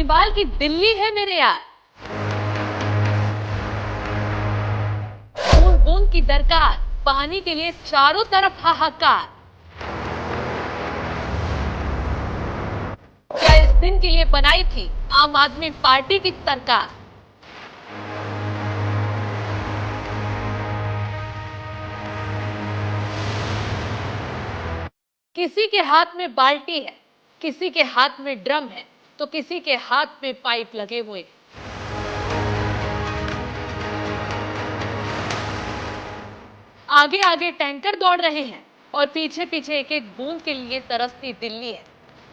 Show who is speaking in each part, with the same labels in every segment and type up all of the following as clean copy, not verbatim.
Speaker 1: केजरीवाल की दिल्ली है मेरे यार। बूंद बूंद की दरकार, पानी के लिए चारों तरफ हाहाकार। क्या इस दिन के लिए बनाई थी आम आदमी पार्टी की सरकार? किसी के हाथ में बाल्टी है, किसी के हाथ में ड्रम है, तो किसी के हाथ में पाइप लगे हुए हैं। आगे आगे टैंकर दौड़ रहे हैं और पीछे पीछे एक एक बूंद के लिए तरसती दिल्ली है।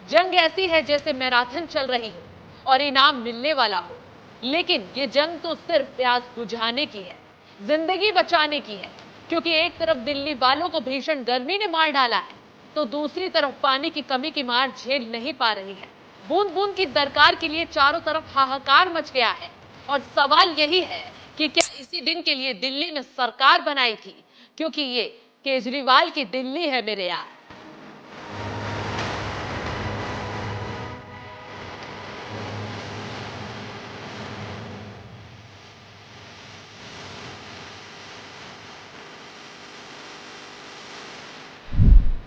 Speaker 1: जंग ऐसी है जैसे मैराथन चल रही हो और इनाम मिलने वाला हो। लेकिन ये जंग तो सिर्फ प्यास बुझाने की है, जिंदगी बचाने की है। क्योंकि एक तरफ दिल्ली वालों को भीषण गर्मी ने मार डाला है, तो दूसरी तरफ पानी की कमी की मार झेल नहीं पा रही है। बूंद बूंद की दरकार के लिए चारों तरफ हाहाकार मच गया है। और सवाल यही है कि क्या इसी दिन के लिए दिल्ली में सरकार बनाई थी? क्योंकि ये केजरीवाल की दिल्ली है मेरे यार।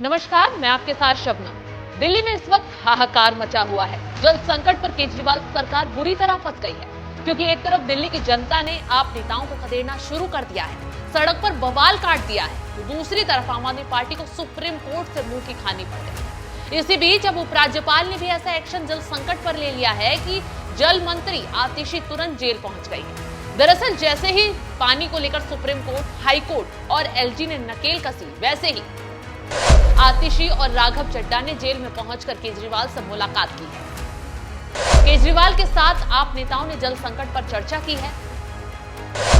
Speaker 1: नमस्कार, मैं आपके साथ शबनम। दिल्ली में इस वक्त हाहाकार मचा हुआ है। जल संकट पर केजरीवाल सरकार बुरी तरह फंस गई है। क्योंकि एक तरफ दिल्ली की जनता ने आप नेताओं को खदेड़ना शुरू कर दिया है, सड़क पर बवाल काट दिया है, तो दूसरी तरफ आम आदमी पार्टी को सुप्रीम कोर्ट से मुंह की खानी पड़ गई। इसी बीच अब उपराज्यपाल ने भी ऐसा एक्शन जल संकट पर ले लिया है कि जल मंत्री आतिशी तुरंत जेल पहुंच गई है। दरअसल जैसे ही पानी को लेकर सुप्रीम कोर्ट, हाई कोर्ट और एलजी ने नकेल कसी, वैसे ही आतिशी और राघव चड्ढा ने जेल में पहुंचकर केजरीवाल से मुलाकात की है। केजरीवाल के साथ आप नेताओं ने जल संकट पर चर्चा की है।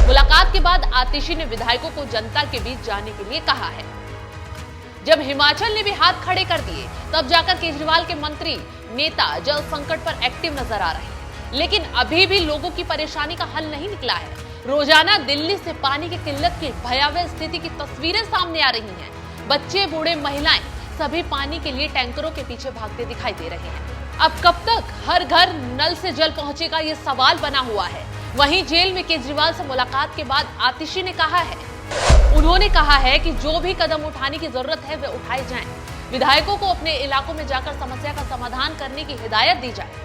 Speaker 1: मुलाकात के बाद आतिशी ने विधायकों को जनता के बीच जाने के लिए कहा है। जब हिमाचल ने भी हाथ खड़े कर दिए, तब जाकर केजरीवाल के मंत्री, नेता जल संकट पर एक्टिव नजर आ रहे हैं। लेकिन अभी भी लोगों की परेशानी का हल नहीं निकला है। रोजाना दिल्ली से पानी की किल्लत की भयावह स्थिति की तस्वीरें सामने आ रही हैं। बच्चे, बूढ़े, महिलाएं सभी पानी के लिए टैंकरों के पीछे भागते दिखाई दे रहे हैं। अब कब तक हर घर नल से जल पहुंचेगा, ये सवाल बना हुआ है। वहीं जेल में केजरीवाल से मुलाकात के बाद आतिशी ने कहा है, उन्होंने कहा है कि जो भी कदम उठाने की जरूरत है वे उठाए जाएं। विधायकों को अपने इलाकों में जाकर समस्या का समाधान करने की हिदायत दी जाए।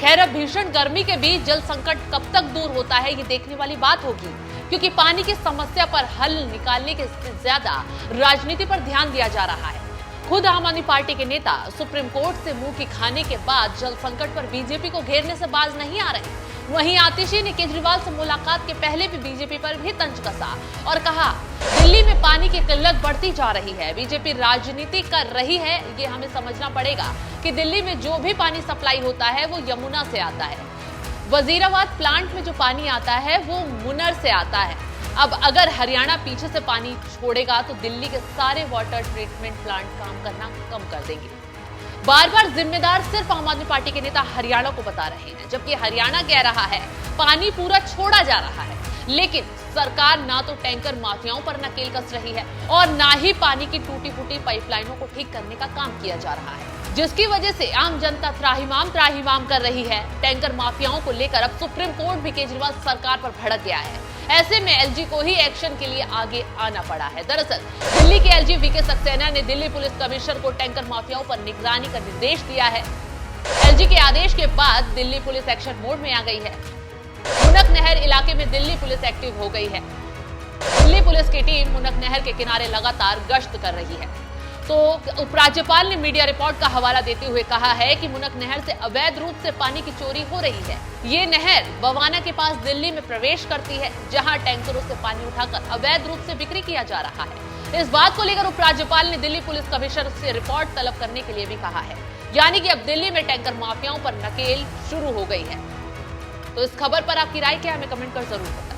Speaker 1: खैर, अब भीषण गर्मी के बीच जल संकट कब तक दूर होता है, ये देखने वाली बात होगी। क्योंकि पानी की समस्या पर हल निकालने के ज्यादा राजनीति पर ध्यान दिया जा रहा है। खुद आम आदमी पार्टी के नेता सुप्रीम कोर्ट से मुंह की खाने के बाद जल संकट पर बीजेपी को घेरने से बाज नहीं आ रहे। वहीं आतिशी ने केजरीवाल से मुलाकात के पहले भी बीजेपी पर भी तंज कसा और कहा, दिल्ली में पानी की किल्लत बढ़ती जा रही है, बीजेपी राजनीति कर रही है। ये हमें समझना पड़ेगा कि दिल्ली में जो भी पानी सप्लाई होता है वो यमुना से आता है। वजीराबाद प्लांट में जो पानी आता है वो मुनर से आता है। अब अगर हरियाणा पीछे से पानी छोड़ेगा तो दिल्ली के सारे वाटर ट्रीटमेंट प्लांट काम करना कम कर देंगे। बार बार जिम्मेदार सिर्फ आम आदमी पार्टी के नेता हरियाणा को बता रहे हैं, जबकि हरियाणा कह रहा है पानी पूरा छोड़ा जा रहा है। लेकिन सरकार ना तो टैंकर माफियाओं पर नकेल कस रही है और ना ही पानी की टूटी फूटी पाइपलाइनों को ठीक करने का काम किया जा रहा है, जिसकी वजह से आम जनता त्राहिमाम कर रही है। टैंकर माफियाओं को लेकर अब सुप्रीम कोर्ट भी केजरीवाल सरकार पर भड़क गया है। ऐसे में एलजी को ही एक्शन के लिए आगे आना पड़ा है। दरअसल दिल्ली के एलजी वीके सक्सेना ने दिल्ली पुलिस कमिश्नर को टैंकर माफियाओं पर निगरानी का निर्देश दिया है। एलजी के आदेश के बाद दिल्ली पुलिस एक्शन मोड में आ गई है। मुनक नहर इलाके में दिल्ली पुलिस एक्टिव हो गई है। दिल्ली पुलिस की टीम मुनक नहर के किनारे लगातार गश्त कर रही है। तो उपराज्यपाल ने मीडिया रिपोर्ट का हवाला देते हुए कहा है कि मुनक नहर से अवैध रूप से पानी की चोरी हो रही है। ये नहर बवाना के पास दिल्ली में प्रवेश करती है, जहां टैंकरों से पानी उठाकर अवैध रूप से बिक्री किया जा रहा है। इस बात को लेकर उपराज्यपाल ने दिल्ली पुलिस कमिश्नर से रिपोर्ट तलब करने के लिए भी कहा है। यानी कि अब दिल्ली में टैंकर माफियाओं पर नकेल शुरू हो गई है। तो इस खबर पर आपकी राय क्या है, हमें कमेंट कर जरूर बताएं।